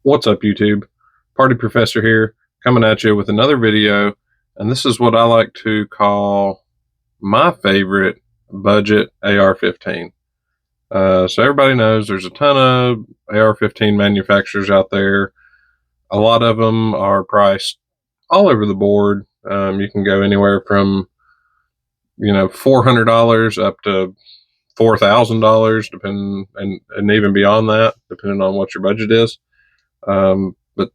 What's up, YouTube? Party Professor here, coming at you with another video, and this is what I like to call my favorite budget AR-15. So everybody knows there's a ton of AR-15 manufacturers out there. A lot of them are priced all over the board. You can go anywhere from $400 up to $4,000, depending, and even beyond that, depending on what your budget is. But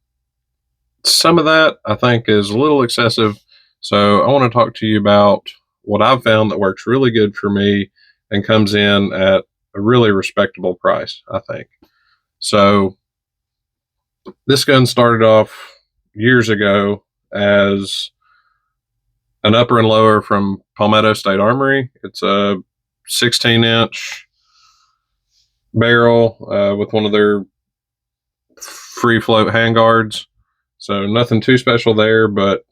some of that I think is a little excessive. So I want to talk to you about what I've found that works really good for me and comes in at a really respectable price, I think. So this gun started off years ago as an upper and lower from Palmetto State Armory. It's a 16-inch barrel with one of their free float handguards. So nothing too special there, but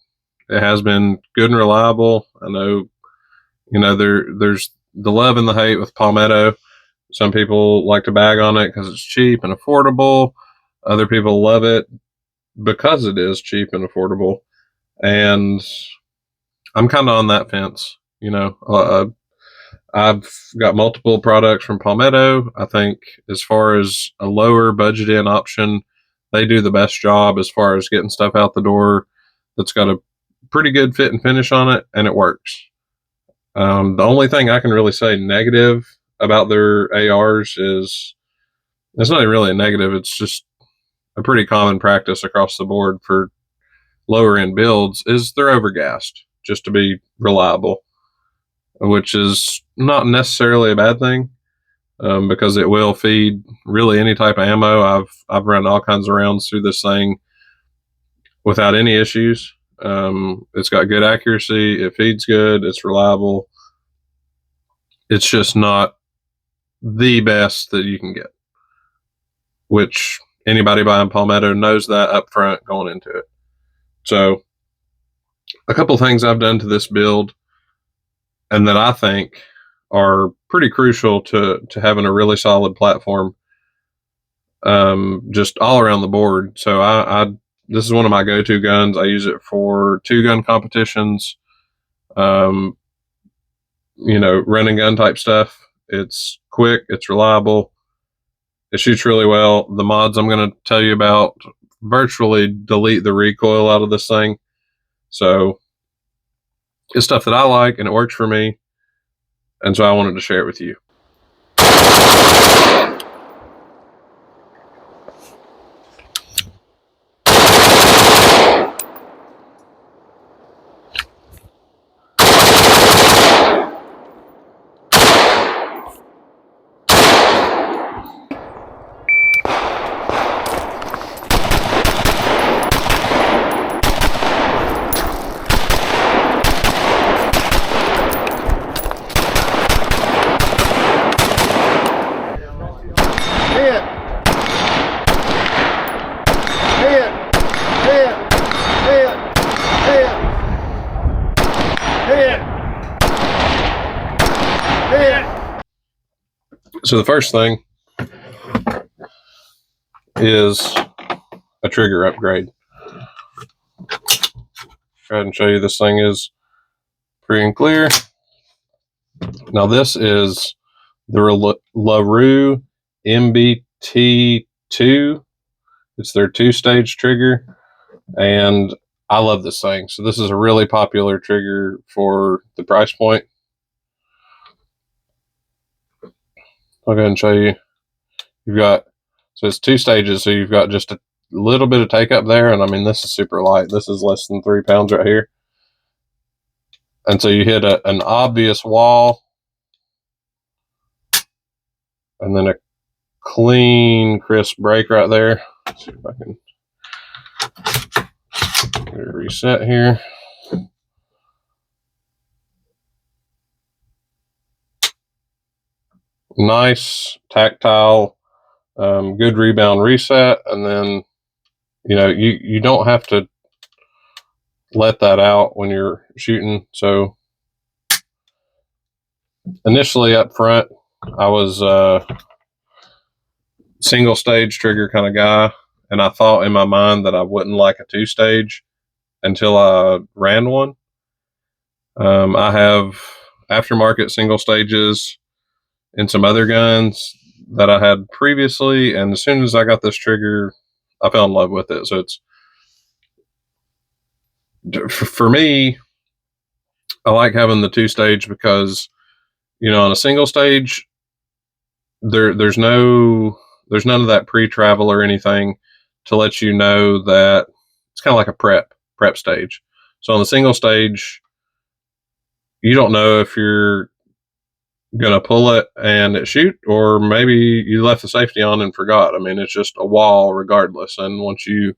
it has been good and reliable. I know, there's the love and the hate with Palmetto. Some people like to bag on it because it's cheap and affordable. Other people love it because it is cheap and affordable. And I'm kind of on that fence. I've got multiple products from Palmetto. I think as far as a lower budget in option, they do the best job as far as getting stuff out the door that's got a pretty good fit and finish on it, and it works. The only thing I can really say negative about their ARs is, it's not really a negative, it's just a pretty common practice across the board for lower end builds, is they're overgassed just to be reliable, which is not necessarily a bad thing, because it will feed really any type of ammo. I've run all kinds of rounds through this thing without any issues. It's got good accuracy, it feeds good, it's reliable. It's just not the best that you can get, which anybody buying Palmetto knows that up front going into it. So a couple things I've done to this build and that I think are pretty crucial to having a really solid platform, just all around the board. So this is one of my go-to guns. I use it for 2-gun competitions, run and gun type stuff. It's quick, it's reliable, it shoots really well. The mods I'm going to tell you about virtually delete the recoil out of this thing. So it's stuff that I like and it works for me. And so I wanted to share it with you. So the first thing is a trigger upgrade. Go ahead and show you this thing is free and clear. Now this is the Larue MBT2. It's their 2-stage trigger, and I love this thing. So this is a really popular trigger for the price point. I'll go ahead and show you. So it's 2 stages, so you've got just a little bit of take up there, and I mean, this is super light. This is less than 3 pounds right here. And so you hit an obvious wall, and then a clean, crisp break right there. Let's see if I can get a reset here. Nice, tactile, good rebound reset, and then you don't have to let that out when you're shooting. So initially up front, I was a single stage trigger kind of guy, and I thought in my mind that I wouldn't like a 2-stage until I ran one. I have aftermarket single stages in some other guns that I had previously, and as soon as I got this trigger, I fell in love with it. So it's, for me, I like having the 2-stage because, on a single stage, there's none of that pre-travel or anything to let you know that it's kind of like a prep stage. So on the single stage, you don't know if you're going to pull it and it shoot, or maybe you left the safety on and forgot. I mean, it's just a wall regardless. And once you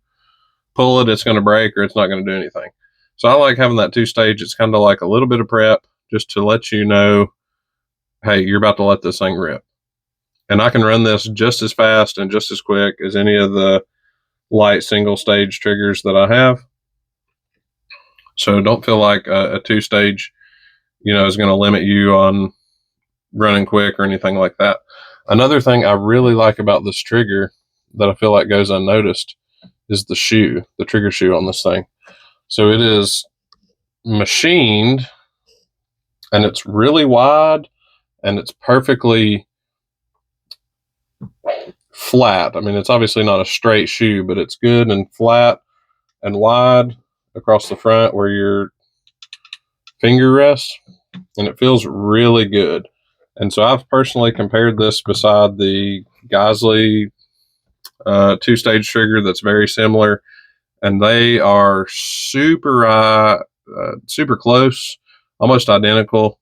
pull it, it's going to break or it's not going to do anything. So I like having that 2-stage. It's kind of like a little bit of prep just to let you know, hey, you're about to let this thing rip. And I can run this just as fast and just as quick as any of the light single stage triggers that I have. So don't feel like a 2-stage, is going to limit you on running quick or anything like that. Another thing I really like about this trigger that I feel like goes unnoticed is the trigger shoe on this thing. So it is machined, and it's really wide, and it's perfectly flat. I mean, it's obviously not a straight shoe, but it's good and flat and wide across the front where your finger rests, and it feels really good. And so I've personally compared this beside the Geisley 2-stage trigger that's very similar, and they are super close, almost identical.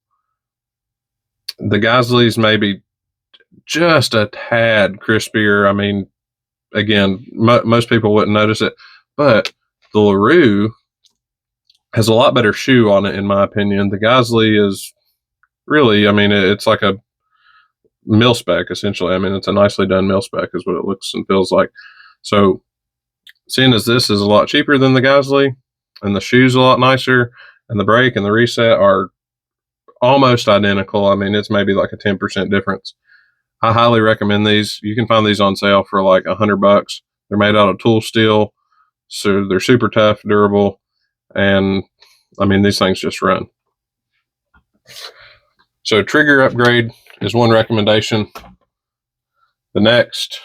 The Geisley's maybe just a tad crispier. I mean, again, most people wouldn't notice it, but the Larue has a lot better shoe on it, in my opinion. The Geisley is really, I mean, it's like a mil spec, essentially. I mean, it's a nicely done mil spec is what it looks and feels like. So seeing as this is a lot cheaper than the Geisley, and the shoe's a lot nicer, and the brake and the reset are almost identical. I mean, it's maybe like a 10% difference. I highly recommend these. You can find these on sale for like $100. They're made out of tool steel, so they're super tough, durable, and I mean, these things just run. So trigger upgrade is one recommendation. The next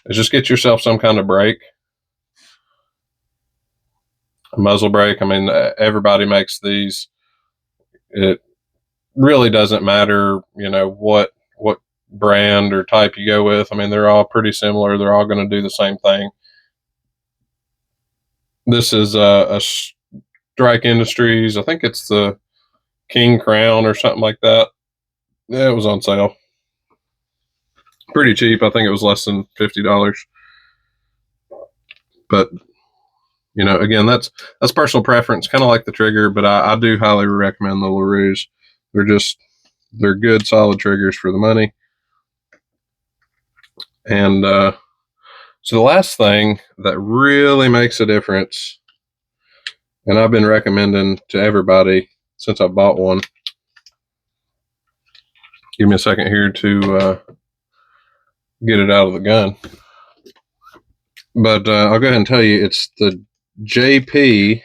is just get yourself some kind of brake. A muzzle brake. I mean, everybody makes these. It really doesn't matter, what brand or type you go with. I mean, they're all pretty similar. They're all going to do the same thing. This is a Strike Industries. I think it's the King Crown or something like that. Yeah, it was on sale. Pretty cheap. I think it was less than $50. But again, that's personal preference, kind of like the trigger. But I do highly recommend the Larues. They're good, solid triggers for the money. And so the last thing that really makes a difference, and I've been recommending to everybody since I bought one. Give me a second here to get it out of the gun. But I'll go ahead and tell you, it's the JP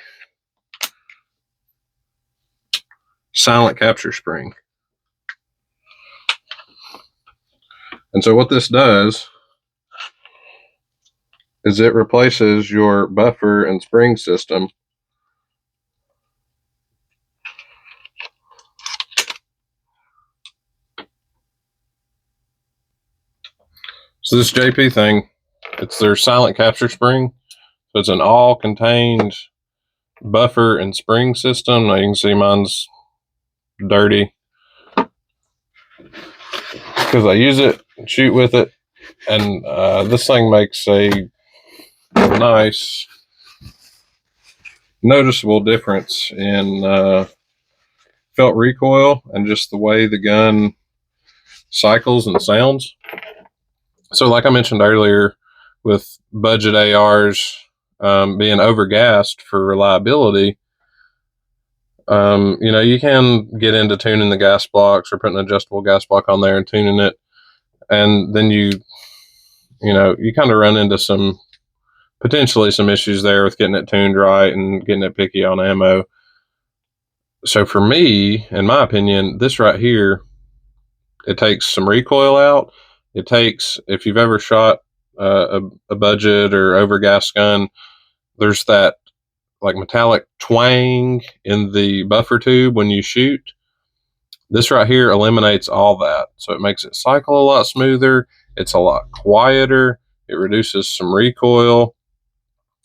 silent capture spring. And so what this does is it replaces your buffer and spring system. So this JP thing, it's their silent capture spring. So it's an all-contained buffer and spring system. Now you can see mine's dirty because I use it and shoot with it. And this thing makes a nice, noticeable difference in felt recoil and just the way the gun cycles and sounds. So like I mentioned earlier, with budget ARs being overgassed for reliability, you can get into tuning the gas blocks or putting an adjustable gas block on there and tuning it. And then you kind of run into some potentially some issues there with getting it tuned right and getting it picky on ammo. So for me, in my opinion, this right here, it takes some recoil out. It takes, if you've ever shot a budget or overgas gun, there's that like metallic twang in the buffer tube when you shoot. This right here eliminates all that. So it makes it cycle a lot smoother. It's a lot quieter. It reduces some recoil.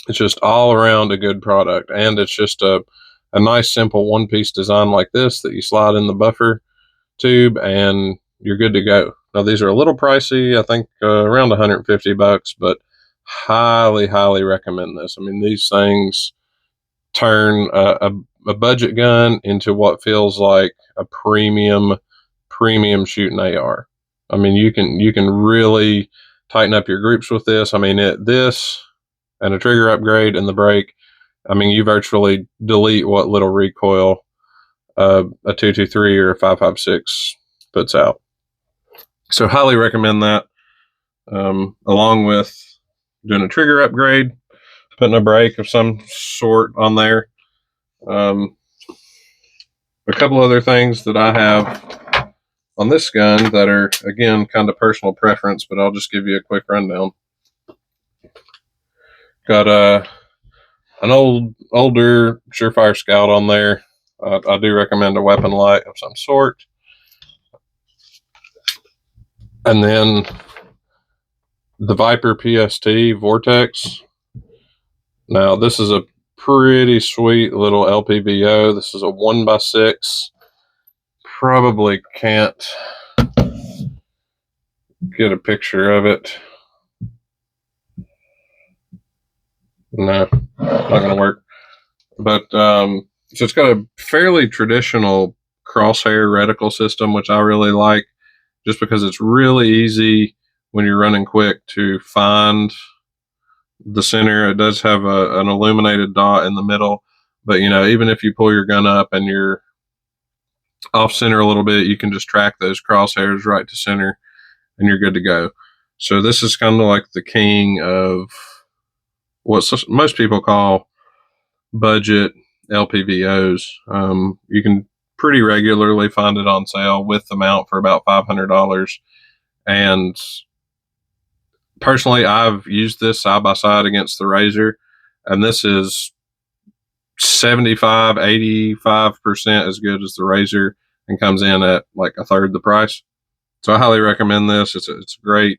It's just all around a good product. And it's just a nice, simple one-piece design like this that you slide in the buffer tube and you're good to go. Now, these are a little pricey. I think around $150, but highly, highly recommend this. I mean, these things turn a budget gun into what feels like a premium shooting AR. I mean, you can really tighten up your groups with this. I mean, this and a trigger upgrade and the brake. I mean, you virtually delete what little recoil a 223 or a 5.56 puts out. So highly recommend that. Along with doing a trigger upgrade, putting a brake of some sort on there. A couple other things that I have on this gun that are, again, kind of personal preference, but I'll just give you a quick rundown. Got an older Surefire Scout on there. I do recommend a weapon light of some sort. And then the Viper PST Vortex. Now, this is a pretty sweet little LPVO. This is a 1x6. Probably can't get a picture of it. No, not going to work. But so it's got a fairly traditional crosshair reticle system, which I really like, just because it's really easy when you're running quick to find the center. It does have an illuminated dot in the middle, but even if you pull your gun up and you're off center a little bit, you can just track those crosshairs right to center and you're good to go. So this is kind of like the king of what most people call budget LPVOs. You can pretty regularly find it on sale with the mount for about $500. And personally, I've used this side by side against the Razor, and this is 75-85% as good as the Razor and comes in at like a third the price. So I highly recommend this. It's a great,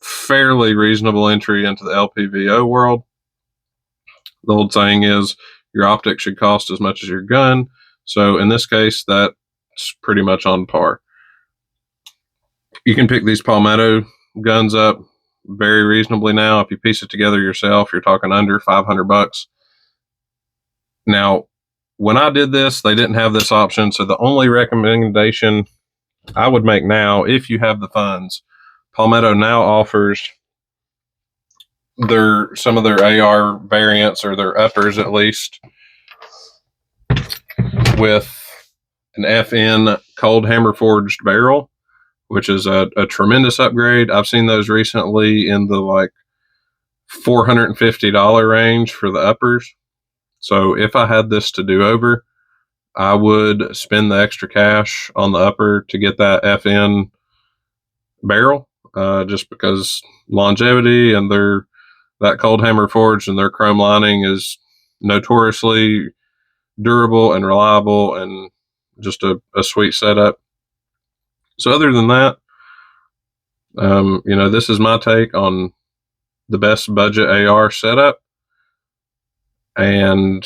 fairly reasonable entry into the LPVO world. The old saying is your optic should cost as much as your gun. So in this case, that's pretty much on par. You can pick these Palmetto guns up very reasonably now. If you piece it together yourself, you're talking under $500. Now, when I did this, they didn't have this option. So the only recommendation I would make now, if you have the funds, Palmetto now offers some of their AR variants, or their uppers at least, with an FN cold hammer forged barrel, which is a tremendous upgrade. I've seen those recently in the like $450 range for the uppers. So if I had this to do over, I would spend the extra cash on the upper to get that FN barrel, just because longevity, and that cold hammer forged and their chrome lining is notoriously durable and reliable, and just a sweet setup. So other than that, this is my take on the best budget AR setup and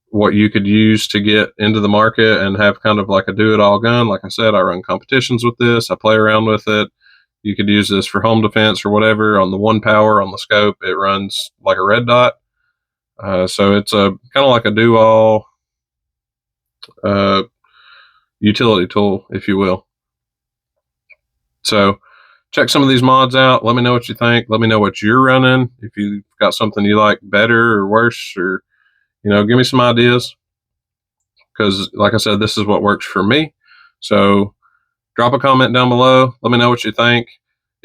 what you could use to get into the market and have kind of like a do-it-all gun. Like I said, I run competitions with this. I play around with it. You could use this for home defense or whatever. On the 1-power on the scope, it runs like a red dot. So it's a kind of like a do-all utility tool, if you will. So check some of these mods out. Let me know what you think. Let me know what you're running. If you've got something you like better or worse, or, give me some ideas. Because like I said, this is what works for me. So drop a comment down below. Let me know what you think.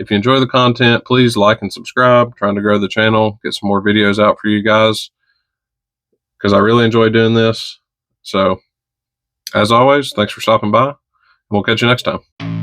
if you enjoy the content, please like and subscribe. Trying to grow the channel, get some more videos out for you guys, because I really enjoy doing this. So, as always, thanks for stopping by, and we'll catch you next time.